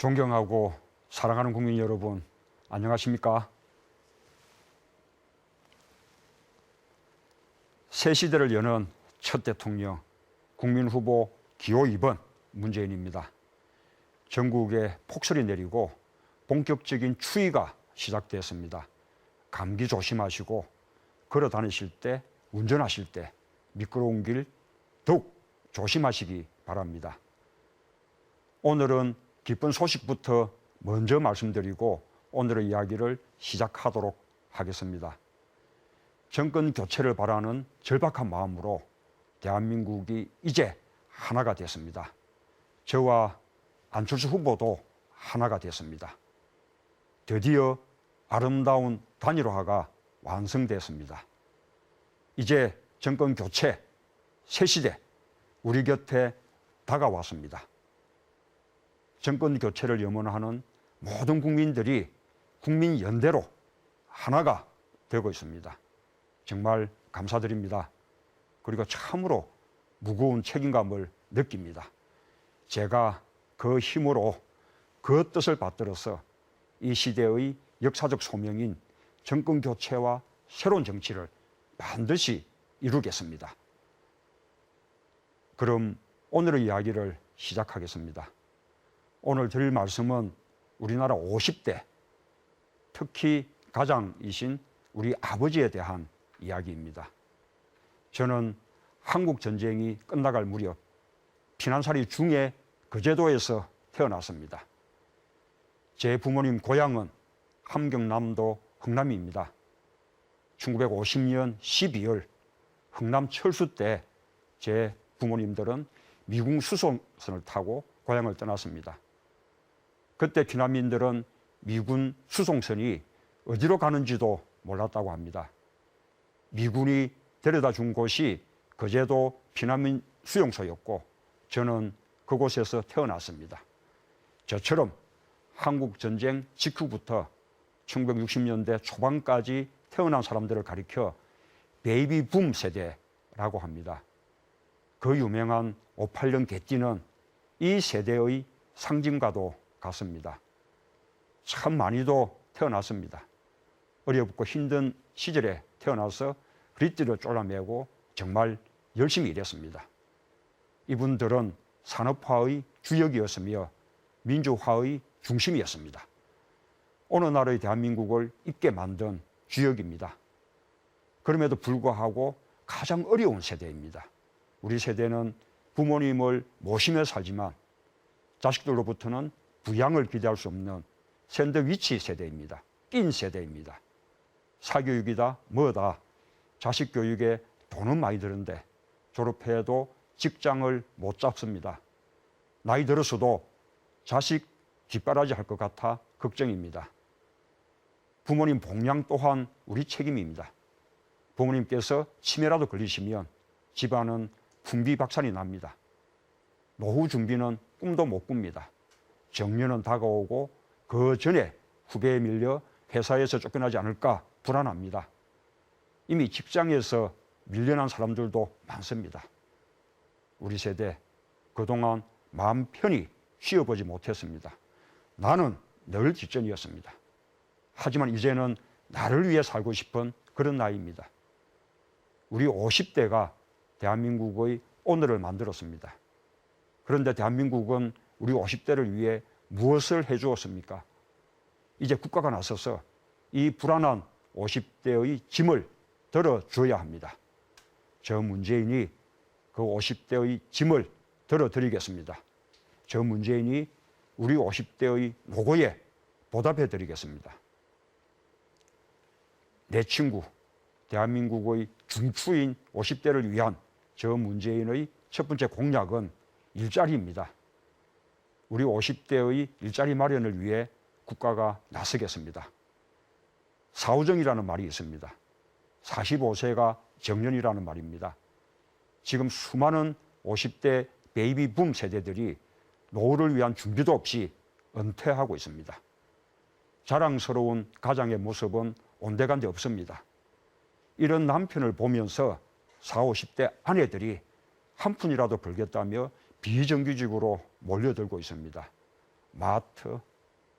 존경하고 사랑하는 국민 여러분, 안녕하십니까? 새 시대를 여는 첫 대통령, 국민 후보 기호 2번 문재인입니다. 전국에 폭설이 내리고 본격적인 추위가 시작됐습니다. 감기 조심하시고 걸어 다니실 때, 운전하실 때 미끄러운 길 더욱 조심하시기 바랍니다. 오늘은 기쁜 소식부터 먼저 말씀드리고 오늘의 이야기를 시작하도록 하겠습니다. 정권 교체를 바라는 절박한 마음으로 대한민국이 이제 하나가 됐습니다. 저와 안철수 후보도 하나가 됐습니다. 드디어 아름다운 단일화가 완성됐습니다. 이제 정권 교체, 새 시대, 우리 곁에 다가왔습니다. 정권 교체를 염원하는 모든 국민들이 국민연대로 하나가 되고 있습니다. 정말 감사드립니다. 그리고 참으로 무거운 책임감을 느낍니다. 제가 그 힘으로 그 뜻을 받들어서 이 시대의 역사적 소명인 정권 교체와 새로운 정치를 반드시 이루겠습니다. 그럼 오늘의 이야기를 시작하겠습니다. 오늘 드릴 말씀은 우리나라 50대, 특히 가장이신 우리 아버지에 대한 이야기입니다. 저는 한국 전쟁이 끝나갈 무렵 피난살이 중에 그 제도에서 태어났습니다. 제 부모님 고향은 함경남도 흥남입니다. 1950년 12월 흥남 철수 때 제 부모님들은 미군 수송선을 타고 고향을 떠났습니다. 그때 피난민들은 미군 수송선이 어디로 가는지도 몰랐다고 합니다. 미군이 데려다 준 곳이 거제도 피난민 수용소였고 저는 그곳에서 태어났습니다. 저처럼 한국전쟁 직후부터 1960년대 초반까지 태어난 사람들을 가리켜 베이비붐 세대라고 합니다. 그 유명한 58년 개띠는 이 세대의 상징과도 같습니다. 참 많이도 태어났습니다. 어렵고 힘든 시절에 태어나서 허리띠를 졸라매고 정말 열심히 일했습니다. 이분들은 산업화의 주역이었으며 민주화의 중심이었습니다. 어느 나라의 대한민국을 있게 만든 주역입니다. 그럼에도 불구하고 가장 어려운 세대입니다. 우리 세대는 부모님을 모시며 살지만 자식들로부터는 부양을 기대할 수 없는 샌드위치 세대입니다. 낀 세대입니다. 사교육이다 뭐다 자식 교육에 돈은 많이 드는데 졸업해도 직장을 못 잡습니다. 나이 들어서도 자식 뒷바라지 할 것 같아 걱정입니다. 부모님 복양 또한 우리 책임입니다. 부모님께서 치매라도 걸리시면 집안은 풍비박산이 납니다. 노후 준비는 꿈도 못 꿉니다. 정년은 다가오고 그 전에 후배에 밀려 회사에서 쫓겨나지 않을까 불안합니다. 이미 직장에서 밀려난 사람들도 많습니다. 우리 세대 그동안 마음 편히 쉬어보지 못했습니다. 나는 늘 뒷전이었습니다. 하지만 이제는 나를 위해 살고 싶은 그런 나이입니다. 우리 50대가 대한민국의 오늘을 만들었습니다. 그런데 대한민국은 우리 50대를 위해 무엇을 해주었습니까? 이제 국가가 나서서 이 불안한 50대의 짐을 들어줘야 합니다. 저 문재인이 그 50대의 짐을 들어드리겠습니다. 저 문재인이 우리 50대의 노고에 보답해드리겠습니다. 내 친구, 대한민국의 중추인 50대를 위한 저 문재인의 첫 번째 공약은 일자리입니다. 우리 50대의 일자리 마련을 위해 국가가 나서겠습니다. 사후정이라는 말이 있습니다. 45세가 정년이라는 말입니다. 지금 수많은 50대 베이비붐 세대들이 노후를 위한 준비도 없이 은퇴하고 있습니다. 자랑스러운 가장의 모습은 온데간데 없습니다. 이런 남편을 보면서 40, 50대 아내들이 한 푼이라도 벌겠다며 비정규직으로 몰려들고 있습니다. 마트,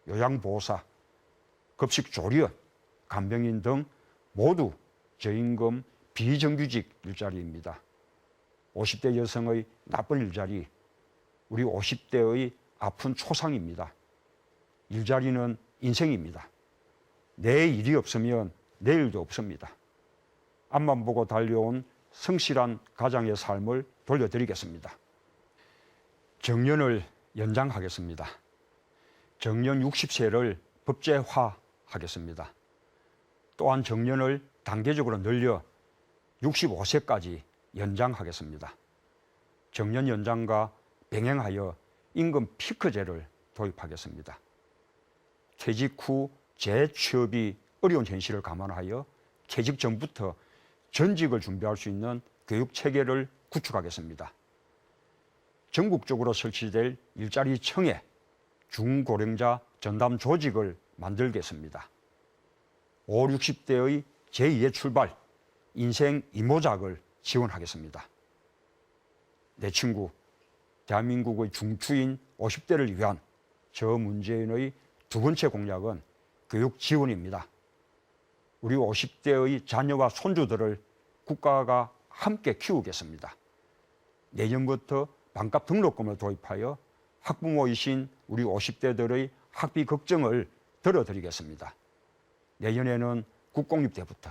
요양보호사, 급식조리원, 간병인 등 모두 저임금 비정규직 일자리입니다. 50대 여성의 나쁜 일자리, 우리 50대의 아픈 초상입니다. 일자리는 인생입니다. 내 일이 없으면 내일도 없습니다. 앞만 보고 달려온 성실한 가장의 삶을 돌려드리겠습니다. 정년을 연장하겠습니다. 정년 60세를 법제화하겠습니다. 또한 정년을 단계적으로 늘려 65세까지 연장하겠습니다. 정년 연장과 병행하여 임금 피크제를 도입하겠습니다. 퇴직 후 재취업이 어려운 현실을 감안하여 퇴직 전부터 전직을 준비할 수 있는 교육체계를 구축하겠습니다. 전국적으로 설치될 일자리청에 중고령자 전담 조직을 만들겠습니다. 5, 60대의 제2의 출발, 인생 이모작을 지원하겠습니다. 내 친구, 대한민국의 중추인 50대를 위한 저 문재인의 두 번째 공약은 교육 지원입니다. 우리 50대의 자녀와 손주들을 국가가 함께 키우겠습니다. 내년부터 반값 등록금을 도입하여 학부모이신 우리 50대들의 학비 걱정을 덜어드리겠습니다. 내년에는 국공립대부터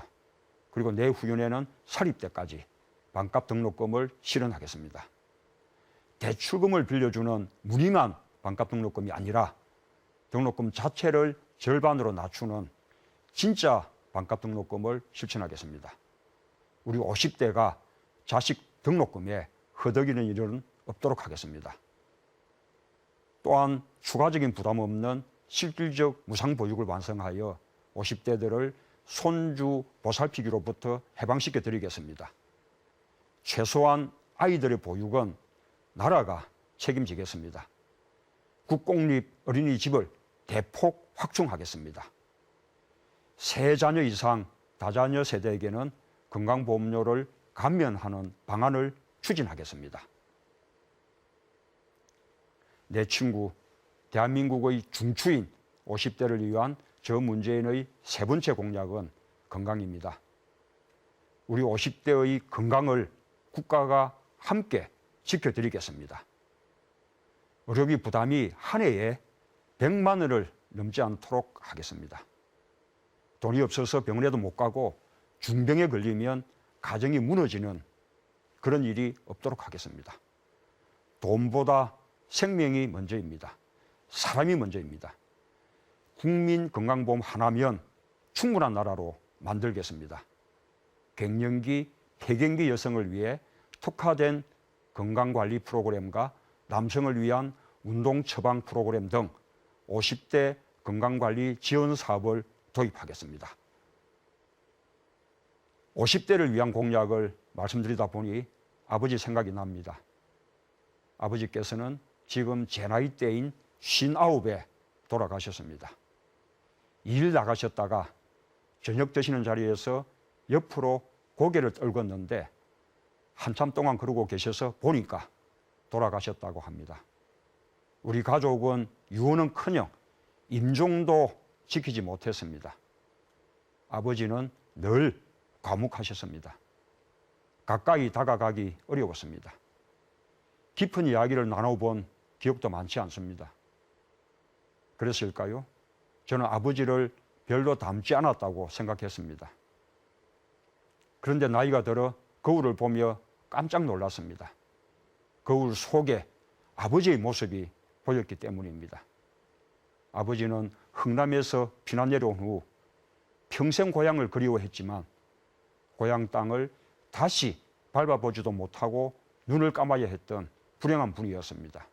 그리고 내후년에는 사립대까지 반값 등록금을 실현하겠습니다. 대출금을 빌려주는 무늬만 반값 등록금이 아니라 등록금 자체를 절반으로 낮추는 진짜 반값 등록금을 실천하겠습니다. 우리 50대가 자식 등록금에 허덕이는 일은 없도록 하겠습니다. 또한 추가적인 부담 없는 실질적 무상보육을 완성하여 50대들을 손주 보살피기로부터 해방시켜 드리겠습니다. 최소한 아이들의 보육은 나라가 책임지겠습니다. 국공립 어린이집을 대폭 확충하겠습니다. 세 자녀 이상 다자녀 세대에게는 건강보험료를 감면하는 방안을 추진하겠습니다. 내 친구, 대한민국의 중추인 50대를 위한 저 문재인의 세 번째 공약은 건강입니다. 우리 50대의 건강을 국가가 함께 지켜드리겠습니다. 의료비 부담이 한 해에 100만 원을 넘지 않도록 하겠습니다. 돈이 없어서 병원에도 못 가고 중병에 걸리면 가정이 무너지는 그런 일이 없도록 하겠습니다. 돈보다 생명이 먼저입니다. 사람이 먼저입니다. 국민건강보험 하나면 충분한 나라로 만들겠습니다. 갱년기, 폐경기 여성을 위해 특화된 건강관리 프로그램과 남성을 위한 운동 처방 프로그램 등 50대 건강관리 지원 사업을 도입하겠습니다. 50대를 위한 공약을 말씀드리다 보니 아버지 생각이 납니다. 아버지께서는 지금 제 나이대인 59에 돌아가셨습니다. 일 나가셨다가 저녁 드시는 자리에서 옆으로 고개를 떨궜는데 한참 동안 그러고 계셔서 보니까 돌아가셨다고 합니다. 우리 가족은 유언은커녕 임종도 지키지 못했습니다. 아버지는 늘 과묵하셨습니다. 가까이 다가가기 어려웠습니다. 깊은 이야기를 나눠본 기억도 많지 않습니다. 그랬을까요? 저는 아버지를 별로 닮지 않았다고 생각했습니다. 그런데 나이가 들어 거울을 보며 깜짝 놀랐습니다. 거울 속에 아버지의 모습이 보였기 때문입니다. 아버지는 흥남에서 피난 내려온 후 평생 고향을 그리워했지만 고향 땅을 다시 밟아보지도 못하고 눈을 감아야 했던 불행한 분이었습니다.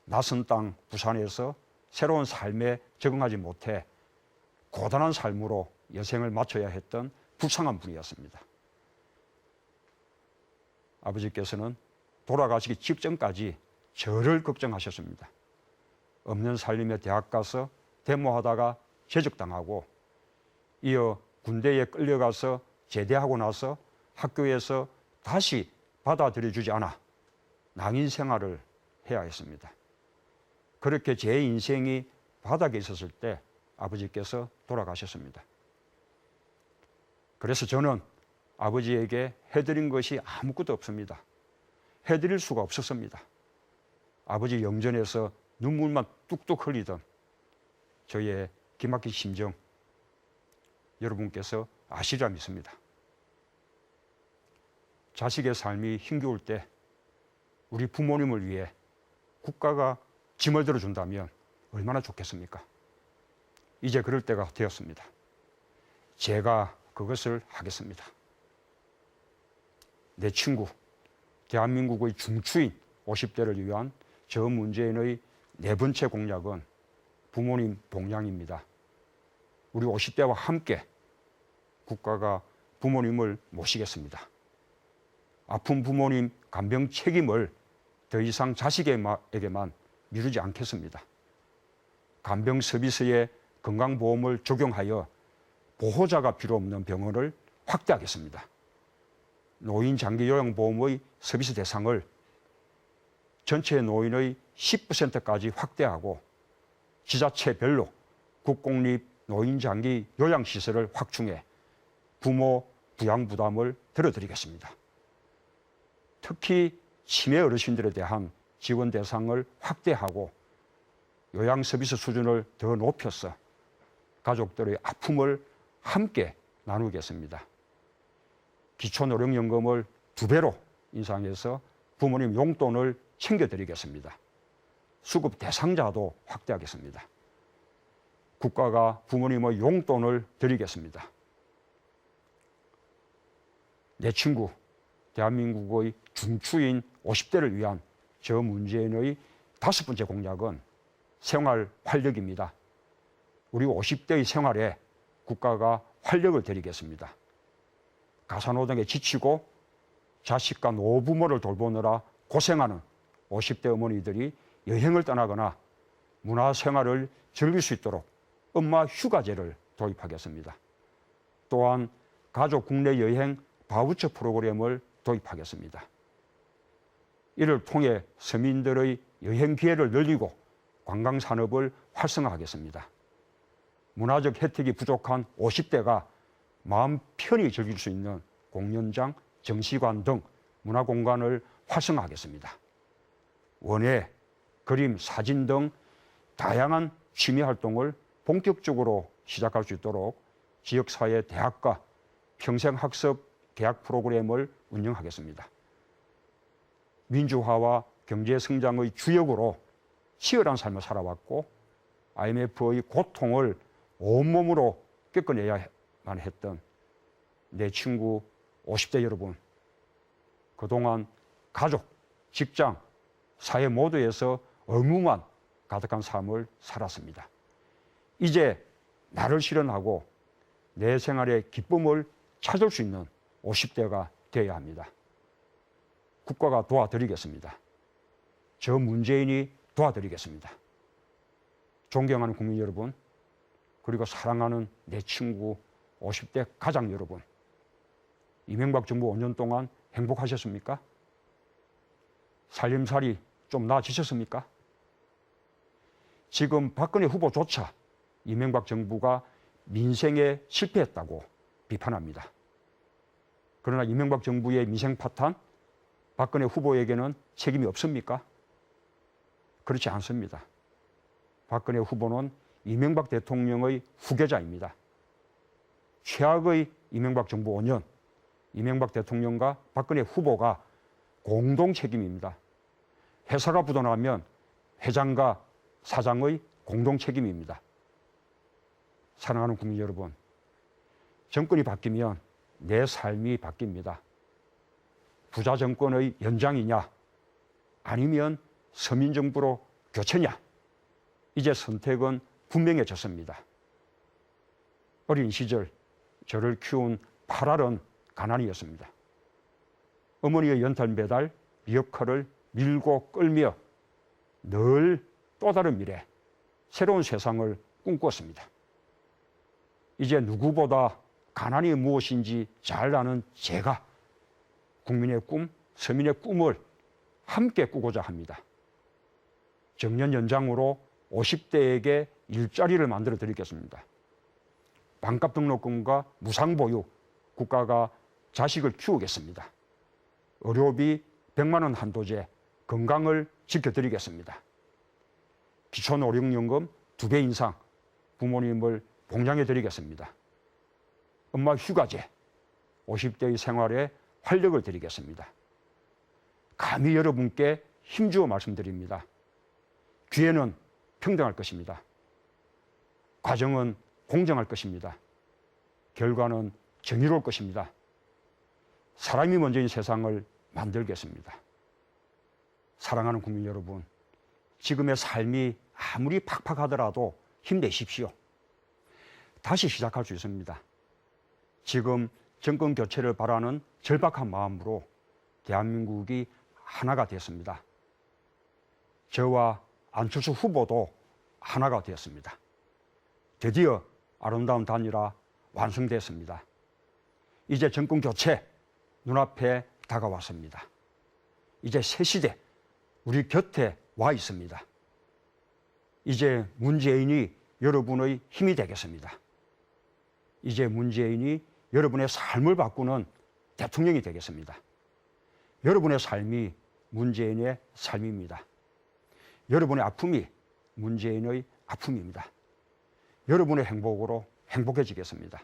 낯선 땅 부산에서 새로운 삶에 적응하지 못해 고단한 삶으로 여생을 마쳐야 했던 불쌍한 분이었습니다. 아버지께서는 돌아가시기 직전까지 저를 걱정하셨습니다. 없는 살림에 대학 가서 데모하다가 제적당하고 이어 군대에 끌려가서 제대하고 나서 학교에서 다시 받아들여주지 않아 낭인 생활을 해야 했습니다. 그렇게 제 인생이 바닥에 있었을 때 아버지께서 돌아가셨습니다. 그래서 저는 아버지에게 해드린 것이 아무것도 없습니다. 해드릴 수가 없었습니다. 아버지 영전에서 눈물만 뚝뚝 흘리던 저의 기막힌 심정, 여러분께서 아시리라 믿습니다. 자식의 삶이 힘겨울 때 우리 부모님을 위해 국가가 짐을 들어준다면 얼마나 좋겠습니까? 이제 그럴 때가 되었습니다. 제가 그것을 하겠습니다. 내 친구, 대한민국의 중추인 50대를 위한 저 문재인의 네 번째 공약은 부모님 봉양입니다. 우리 50대와 함께 국가가 부모님을 모시겠습니다. 아픈 부모님 간병 책임을 더 이상 자식에게만 미루지 않겠습니다. 간병 서비스에 건강보험을 적용하여 보호자가 필요 없는 병원을 확대하겠습니다. 노인 장기요양보험의 서비스 대상을 전체 노인의 10%까지 확대하고 지자체별로 국공립 노인장기 요양시설을 확충해 부모 부양 부담을 덜어드리겠습니다. 특히 치매 어르신들에 대한 지원 대상을 확대하고 요양 서비스 수준을 더 높여서 가족들의 아픔을 함께 나누겠습니다. 기초노령연금을 2배로 인상해서 부모님 용돈을 챙겨드리겠습니다. 수급 대상자도 확대하겠습니다. 국가가 부모님의 용돈을 드리겠습니다. 내 친구, 대한민국의 중추인 50대를 위한 저 문재인의 5번째 공약은 생활 활력입니다. 우리 50대의 생활에 국가가 활력을 드리겠습니다. 가사노동에 지치고 자식과 노부모를 돌보느라 고생하는 50대 어머니들이 여행을 떠나거나 문화생활을 즐길 수 있도록 엄마 휴가제를 도입하겠습니다. 또한 가족 국내 여행 바우처 프로그램을 도입하겠습니다. 이를 통해 서민들의 여행 기회를 늘리고 관광산업을 활성화하겠습니다. 문화적 혜택이 부족한 50대가 마음 편히 즐길 수 있는 공연장, 정시관 등 문화공간을 활성화하겠습니다. 원예, 그림, 사진 등 다양한 취미활동을 본격적으로 시작할 수 있도록 지역사회 대학과 평생학습 계약 프로그램을 운영하겠습니다. 민주화와 경제성장의 주역으로 치열한 삶을 살아왔고 IMF의 고통을 온몸으로 겪어내야만 했던 내 친구 50대 여러분, 그동안 가족, 직장, 사회 모두에서 의무만 가득한 삶을 살았습니다. 이제 나를 실현하고 내 생활의 기쁨을 찾을 수 있는 50대가 되어야 합니다. 국가가 도와드리겠습니다. 저 문재인이 도와드리겠습니다. 존경하는 국민 여러분, 그리고 사랑하는 내 친구 50대 가장 여러분, 이명박 정부 5년 동안 행복하셨습니까? 살림살이 좀 나아지셨습니까? 지금 박근혜 후보조차 이명박 정부가 민생에 실패했다고 비판합니다. 그러나 이명박 정부의 민생 파탄, 박근혜 후보에게는 책임이 없습니까? 그렇지 않습니다. 박근혜 후보는 이명박 대통령의 후계자입니다. 최악의 이명박 정부 5년, 이명박 대통령과 박근혜 후보가 공동 책임입니다. 회사가 부도나면 회장과 사장의 공동 책임입니다. 사랑하는 국민 여러분, 정권이 바뀌면 내 삶이 바뀝니다. 부자 정권의 연장이냐, 아니면 서민정부로 교체냐, 이제 선택은 분명해졌습니다. 어린 시절 저를 키운 8알은 가난이었습니다. 어머니의 연탄 배달, 미역칼을 밀고 끌며 늘 또 다른 미래, 새로운 세상을 꿈꿨습니다. 이제 누구보다 가난이 무엇인지 잘 아는 제가 국민의 꿈, 서민의 꿈을 함께 꾸고자 합니다. 정년 연장으로 50대에게 일자리를 만들어 드리겠습니다. 반값 등록금과 무상보육, 국가가 자식을 키우겠습니다. 의료비 100만 원 한도제, 건강을 지켜드리겠습니다. 기초노령연금 2배 인상, 부모님을 봉양해 드리겠습니다. 엄마 휴가제, 50대의 생활에 활력을 드리겠습니다. 감히 여러분께 힘주어 말씀드립니다. 기회는 평등할 것입니다. 과정은 공정할 것입니다. 결과는 정의로울 것입니다. 사람이 먼저인 세상을 만들겠습니다. 사랑하는 국민 여러분, 지금의 삶이 아무리 팍팍하더라도 힘내십시오. 다시 시작할 수 있습니다. 지금 정권 교체를 바라는 절박한 마음으로 대한민국이 하나가 되었습니다. 저와 안철수 후보도 하나가 되었습니다. 드디어 아름다운 단일화 완성됐습니다. 이제 정권 교체 눈앞에 다가왔습니다. 이제 새 시대 우리 곁에 와 있습니다. 이제 문재인이 여러분의 힘이 되겠습니다. 이제 문재인이 여러분의 삶을 바꾸는 대통령이 되겠습니다. 여러분의 삶이 문재인의 삶입니다. 여러분의 아픔이 문재인의 아픔입니다. 여러분의 행복으로 행복해지겠습니다.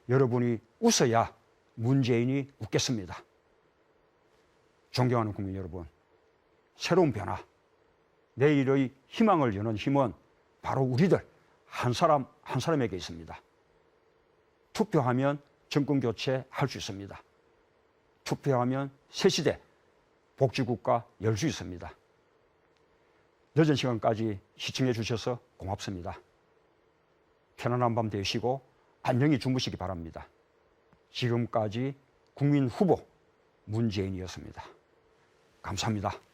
여러분이 웃어야 문재인이 웃겠습니다. 존경하는 국민 여러분, 새로운 변화, 내일의 희망을 여는 힘은 바로 우리들 한 사람 한 사람에게 있습니다. 투표하면 정권 교체할 수 있습니다. 투표하면 새 시대 복지국가 열 수 있습니다. 늦은 시간까지 시청해 주셔서 고맙습니다. 편안한 밤 되시고 안녕히 주무시기 바랍니다. 지금까지 국민 후보 문재인이었습니다. 감사합니다.